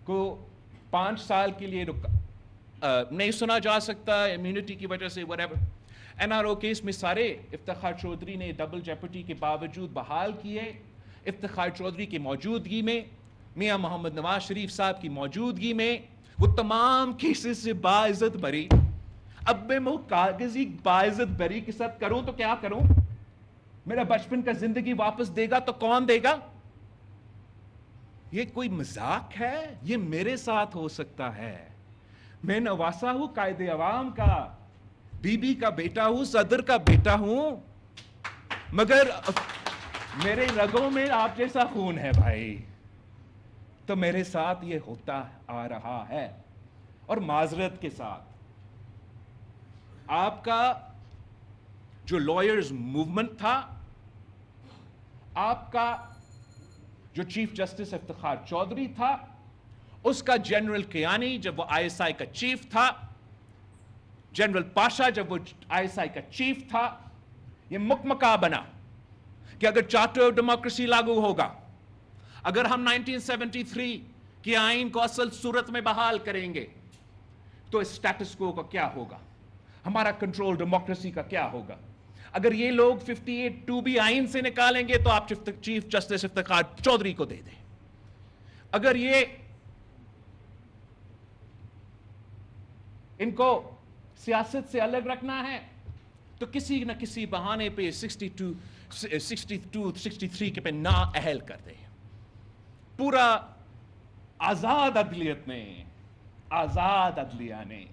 کو 5 سال کے لیے نہیں سنا جا سکتا امیونٹی کی وجہ سے whatever. NRO کیس میں سارے افتخار چودھری نے ڈبل جیپٹی کے باوجود بحال کیے. افتخار چودھری کی موجودگی میں، میاں محمد نواز شریف صاحب کی موجودگی میں وہ تمام کیسز سے باعزت بری. اب میں وہ کاغذی باعزت بری کے ساتھ کروں تو کیا کروں؟ میرا بچپن کا زندگی واپس دے گا تو کون دے گا؟ یہ کوئی مذاق ہے؟ یہ میرے ساتھ ہو سکتا ہے. میں نواسا ہوں قائد عوام کا، بی بی کا بیٹا ہوں، صدر کا بیٹا ہوں، مگر میرے رگوں میں آپ جیسا خون ہے بھائی. تو میرے ساتھ یہ ہوتا آ رہا ہے. اور معذرت کے ساتھ آپ کا جو لائرز موومنٹ تھا، آپ کا جو چیف جسٹس افتخار چودھری تھا، اس کا جنرل کیانی جب وہ ISI کا چیف تھا، جنرل پاشا جب وہ ISI کا چیف تھا، یہ مکمکا بنا کہ اگر چارٹر آف ڈیموکریسی لاگو ہوگا، اگر ہم 1973 کے آئین کو اصل صورت میں بحال کریں گے تو اسٹیٹس کو کا کیا ہوگا، ہمارا کنٹرول ڈیموکریسی کا کیا ہوگا. اگر یہ لوگ 58(2) آئین سے نکالیں گے تو آپ چیف جسٹس افتخار چودھری کو دے دیں. اگر یہ ان کو سیاست سے الگ رکھنا ہے تو کسی نہ کسی بہانے پہ 63 کے پہ نااہل کر دیں. پورا آزاد عدلیت نے، آزاد عدلیہ نے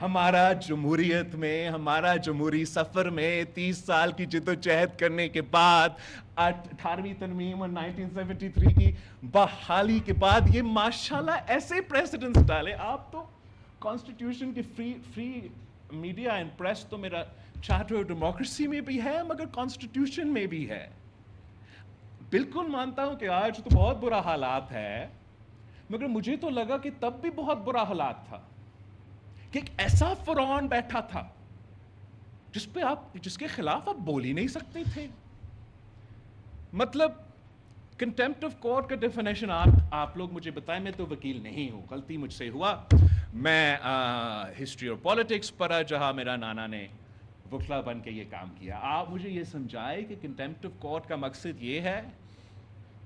ہمارا جمہوریت میں، ہمارا جمہوری سفر میں 30 سال کی جدوجہد کرنے کے بعد 18ویں ترمیم اور 1973 کی بحالی کے بعد یہ ماشاءاللہ ایسے پریسیڈنٹس ڈالے. آپ تو کانسٹیٹیوشن کی فری میڈیا اینڈ پریس تو میرا چارٹر آف ڈیموکریسی میں بھی ہے مگر کانسٹیٹیوشن میں بھی ہے. بالکل مانتا ہوں کہ آج تو بہت برا حالات ہے، مگر مجھے تو لگا کہ تب بھی بہت برا حالات تھا کہ ایک ایسا فرعون بیٹھا تھا جس کے خلاف آپ بول ہی نہیں سکتے تھے. مطلب کنٹیمپٹ آف کورٹ کا ڈیفینیشن آپ لوگ مجھے بتائیں. میں تو وکیل نہیں ہوں، غلطی مجھ سے ہوا. میں ہسٹری اور پالیٹکس پڑھا جہاں میرا نانا نے وکلا بن کے یہ کام کیا. آپ مجھے یہ سمجھائے کہ کنٹیمپٹ آف کورٹ کا مقصد یہ ہے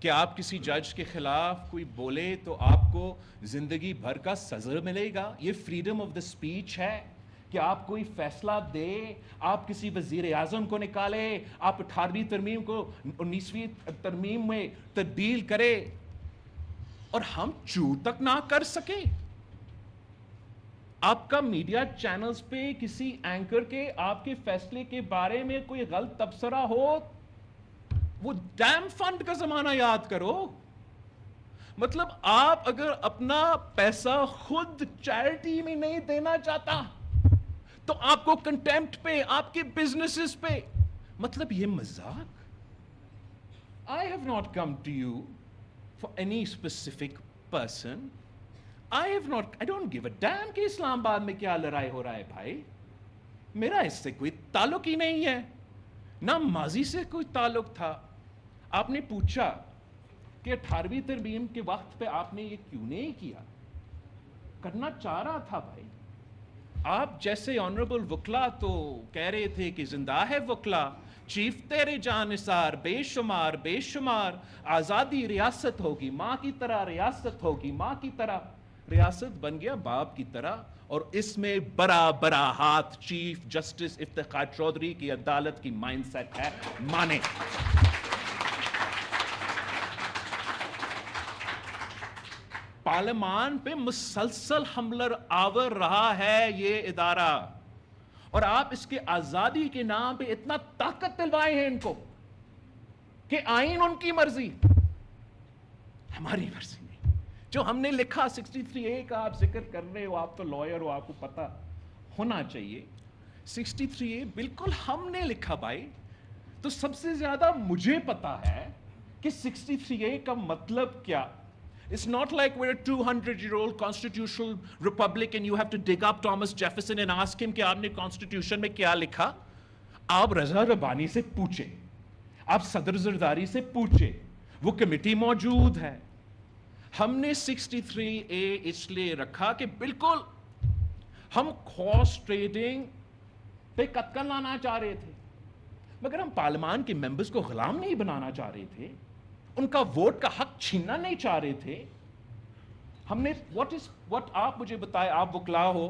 کہ آپ کسی جج کے خلاف کوئی بولے تو آپ کو زندگی بھر کا سزا ملے گا؟ یہ فریڈم آف دا اسپیچ ہے کہ آپ کوئی فیصلہ دے، آپ کسی وزیر اعظم کو نکالے، آپ 18ویں ترمیم کو 19ویں ترمیم میں تبدیل کرے اور ہم چو تک نہ کر سکے؟ آپ کا میڈیا چینلز پہ کسی اینکر کے آپ کے فیصلے کے بارے میں کوئی غلط تبصرہ ہو، وہ ڈیم فنڈ کا زمانہ یاد کرو. مطلب آپ اگر اپنا پیسہ خود چیریٹی میں نہیں دینا چاہتا تو آپ کو کنٹیمپٹ پہ، آپ کے بزنسز پہ، مطلب یہ مذاق. I have not come to you for any specific person. I don't give a damn کہ اسلام آباد میں کیا لڑائی ہو رہا ہے بھائی. میرا اس سے کوئی تعلق ہی نہیں ہے، نہ ماضی سے کوئی تعلق تھا. آپ نے پوچھا کہ 18ویں ترمیم کے وقت پہ آپ نے یہ کیوں نہیں کیا؟ کرنا چاہ رہا تھا بھائی. آپ جیسے آنریبل وکلا تو کہہ رہے تھے کہ زندہ ہے وکلا، چیف تیرے جانثار، بے شمار بے شمار، آزادی ریاست ہوگی، ماں کی طرح ریاست ہوگی، ماں کی طرح. ریاست بن گیا باپ کی طرح. اور اس میں بڑا بڑا ہاتھ چیف جسٹس افتخار چودھری کی عدالت کی مائنڈ سیٹ ہے. مانے پارلیمان پہ مسلسل حملہ آور رہا ہے یہ ادارہ، اور آپ اس کے آزادی کے نام پہ اتنا طاقت دلوائے ہیں ان کو کہ آئین ان کی مرضی، ہماری مرضی نہیں. جو ہم نے لکھا 63A کا آپ ذکر کر رہے ہو، آپ تو لائر ہو، آپ کو پتہ ہونا چاہیے. 63A بالکل ہم نے لکھا بھائی. تو سب سے زیادہ مجھے پتا ہے کہ 63A کا مطلب کیا. It's not like we're a 200-year-old constitutional republic and you have to dig up Thomas Jefferson and ask him کہ آپ نے constitution میں کیا لکھا. آپ رضا ربانی سے پوچھیں، آپ صدر زرداری سے پوچھیں، وہ کمیٹی موجود ہے. ہم نے 63A اس لیے رکھا کہ بالکل ہم کراس ٹریڈنگ پہ قتل لانا چاہ رہے تھے، مگر ہم پارلیمان کے ممبرز کو غلام نہیں بنانا چاہ رہے تھے، ان کا ووٹ کا حق چھیننا نہیں چاہ رہے تھے. ہم نے what آپ مجھے بتائے، آپ وکلا ہو،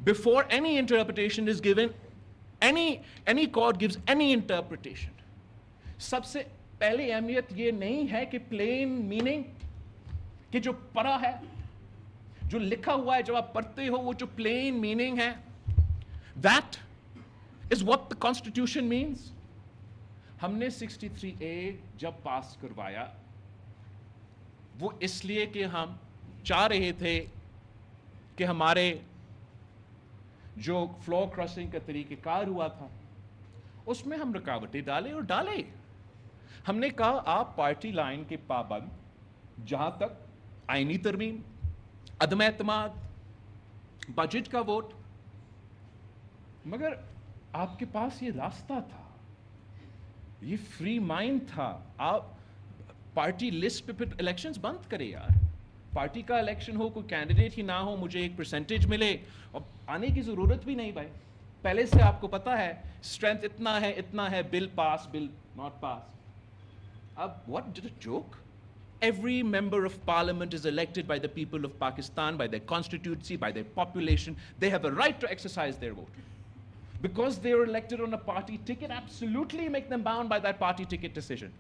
before any interpretation is given, any court gives any interpretation, سب سے پہلی اہمیت یہ نہیں ہے کہ پلین میننگ، کہ جو پڑھا ہے، جو لکھا ہوا ہے، جب آپ پڑھتے ہو وہ جو پلین میننگ ہے، that is what the constitution means. ہم نے 63A جب پاس کروایا وہ اس لیے کہ ہم چاہ رہے تھے کہ ہمارے جو فلور کراسنگ کا طریقہ کار ہوا تھا اس میں ہم رکاوٹیں ڈالے. ہم نے کہا آپ پارٹی لائن کے پابند، جہاں تک آئینی ترمیم، عدم اعتماد، بجٹ کا ووٹ، مگر آپ کے پاس یہ راستہ تھا، یہ فری مائنڈ تھا. آپ پارٹی لسٹ پہ پھر الیکشنز بند کرے یار. پارٹی کا الیکشن ہو، کوئی کینڈیڈیٹ ہی نہ ہو، مجھے ایک پرسنٹیج ملے، اور آنے کی ضرورت بھی نہیں بھائی. پہلے سے آپ کو پتا ہے اسٹرینتھ اتنا ہے، بل پاس، بل ناٹ پاس. اب what did a joke? Every member of parliament is elected by the people of Pakistan, by their constituency, by their population. They have a right to exercise their vote. Because they are elected on a party ticket, absolutely make them bound by that party ticket decision.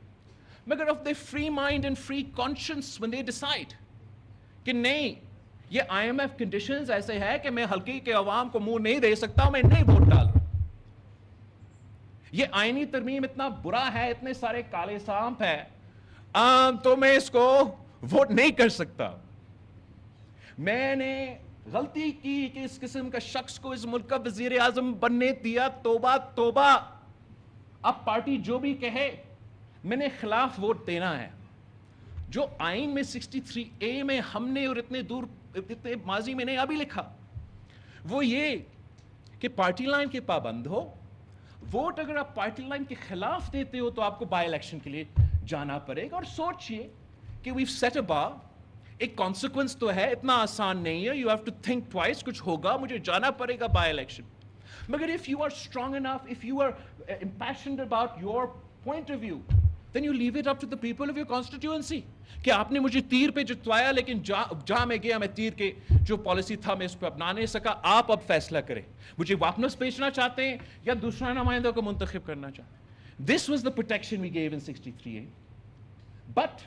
Magar of their free mind and free conscience, when they decide کہ نہیں یہ IMF conditions ایسے ہے کہ میں ہلکی کے عوام کو منہ نہیں دے سکتا ہوں، میں نہیں ووٹ ڈال. یہ آئینی ترمیم اتنا برا ہے، اتنے سارے کالے سانپ ہے، تو میں اس کو ووٹ نہیں کر سکتا. میں نے غلطی کی کہ اس قسم کا شخص کو اس ملک کا وزیر اعظم بننے دیا. توبہ توبہ. اب پارٹی جو بھی کہے میں نے خلاف ووٹ دینا ہے. جو آئین میں 63A میں ہم نے اور اتنے ماضی میں نے ابھی لکھا وہ یہ کہ پارٹی لائن کے پابند ہو. ووٹ اگر آپ پارٹی لائن کے خلاف دیتے ہو تو آپ کو بائی الیکشن کے لیے جانا پڑے گا. اور سوچئے کہ we've set a bar, ایک کانسیکوینس تو ہے، اتنا آسان نہیں ہے. You have to think twice, کچھ ہوگا، مجھے جانا پڑے گا بائی الیکشن. مگر if you are strong enough, if you are impassioned about your point of view, then you leave it up to the people of your constituency. کہ آپ نے مجھے تیر پہ جتوایا، لیکن جہاں میں گیا میں تیر کے جو پالیسی تھا میں اس پہ اپنا نہیں سکا. آپ اب فیصلہ کریں، مجھے واپس بھیجنا چاہتے ہیں یا دوسرا نمائندہ کو منتخب کرنا چاہتے ہیں. This was the protection we gave in 63A. But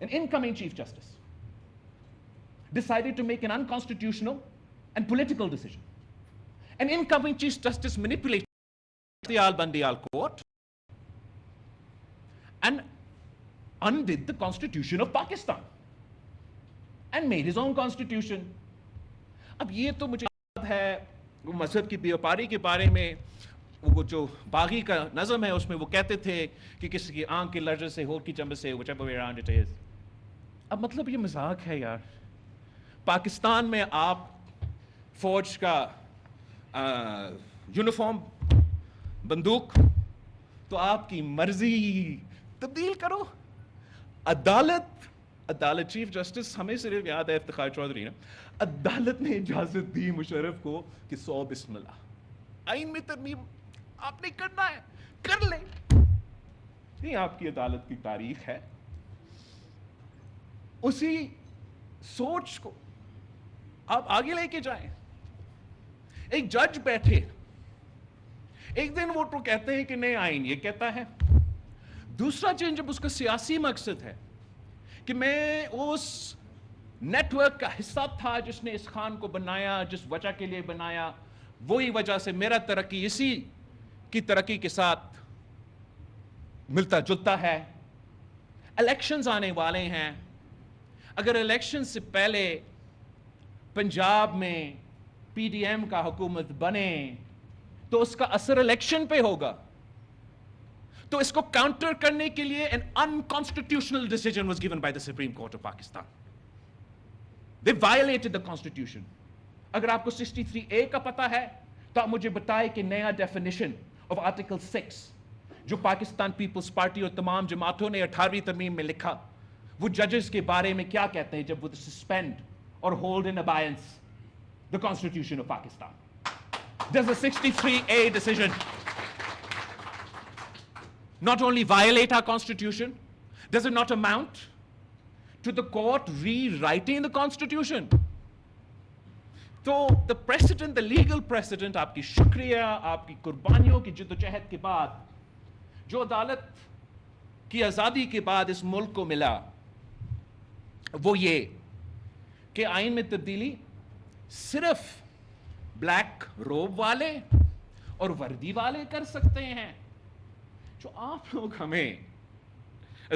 an incoming Chief Justice decided to make an unconstitutional and political decision. An incoming Chief Justice manipulated the Al-Bandial court and undid the constitution of Pakistan and made his own constitution. اب یہ تو مجھے یاد ہے وہ مذہب کی بیوپاری کے بارے میں، وہ جو باغی کا نظم ہے اس میں وہ کہتے تھے کہ کسی کی آنکھ کے لرزے سے، ہو کی چمب سے، whichever way around it is. اب مطلب یہ مذاق ہے یار. پاکستان میں آپ فوج کا یونیفارم، بندوق تو آپ کی مرضی تبدیل کرو. عدالت چیف جسٹس ہمیں صرف یاد ہے افتخار چودھری نا، عدالت نے اجازت دی مشرف کو کہ 100 بسم اللہ، آئین میں ترمیم آپ نے کرنا ہے کر لیں. یہ آپ کی عدالت کی تاریخ ہے. اسی سوچ کو آپ آگے لے کے جائیں. ایک جج بیٹھے، ایک دن وہ تو کہتے ہیں کہ نئے آئین یہ کہتا ہے، دوسرا دن جب اس کا سیاسی مقصد ہے کہ میں اس نیٹ ورک کا حصہ تھا جس نے اس خان کو بنایا، جس وجہ کے لیے بنایا، وہی وجہ سے میرا ترقی اسی کی ترقی کے ساتھ ملتا جلتا ہے. الیکشنز آنے والے ہیں، اگر الیکشن سے پہلے پنجاب میں پی ڈی ایم کا حکومت بنے تو اس کا اثر الیکشن پہ ہوگا. تو اس کو کاؤنٹر کرنے کے لیے an unconstitutional decision was given by the Supreme Court of Pakistan. They violated the constitution. اگر آپ کو 63A کا پتہ ہے تو آپ مجھے بتائے کہ نیا definition of Article 6 جو پاکستان پیپلز پارٹی اور تمام جماعتوں نے 18ویں ترمیم میں لکھا، وہ ججز کے بارے میں کیا کہتے ہیں جب وہ سسپینڈ اور hold in abeyance the Constitution of Pakistan. Does the 63A decision not only violate our Constitution, does it not amount to the court rewriting the Constitution? تو the precedent, the legal precedent، آپ کی شکریہ، آپ کی قربانیوں کی جدوجہد کے بعد جو عدالت کی آزادی کے بعد اس ملک کو ملا، وہ یہ کہ آئین میں تبدیلی صرف بلیک روب والے اور وردی والے کر سکتے ہیں. جو آپ لوگ ہمیں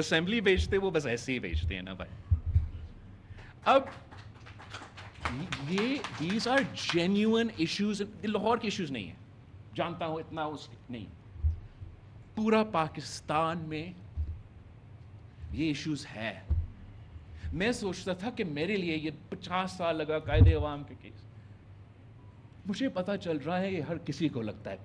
اسمبلی بھیجتے وہ بس ایسے ہی بھیجتے ہیں نا بھائی. اب یہ these are genuine issues, Lahore کے ایشوز نہیں ہیں، جانتا ہوں اتنا اس نہیں، پورا پاکستان میں یہ ایشوز ہے. میں سوچتا تھا کہ میرے لیے یہ 50 سال لگا قائد عوام کے کیس، مجھے پتا چل رہا ہے یہ ہر کسی کو لگتا ہے.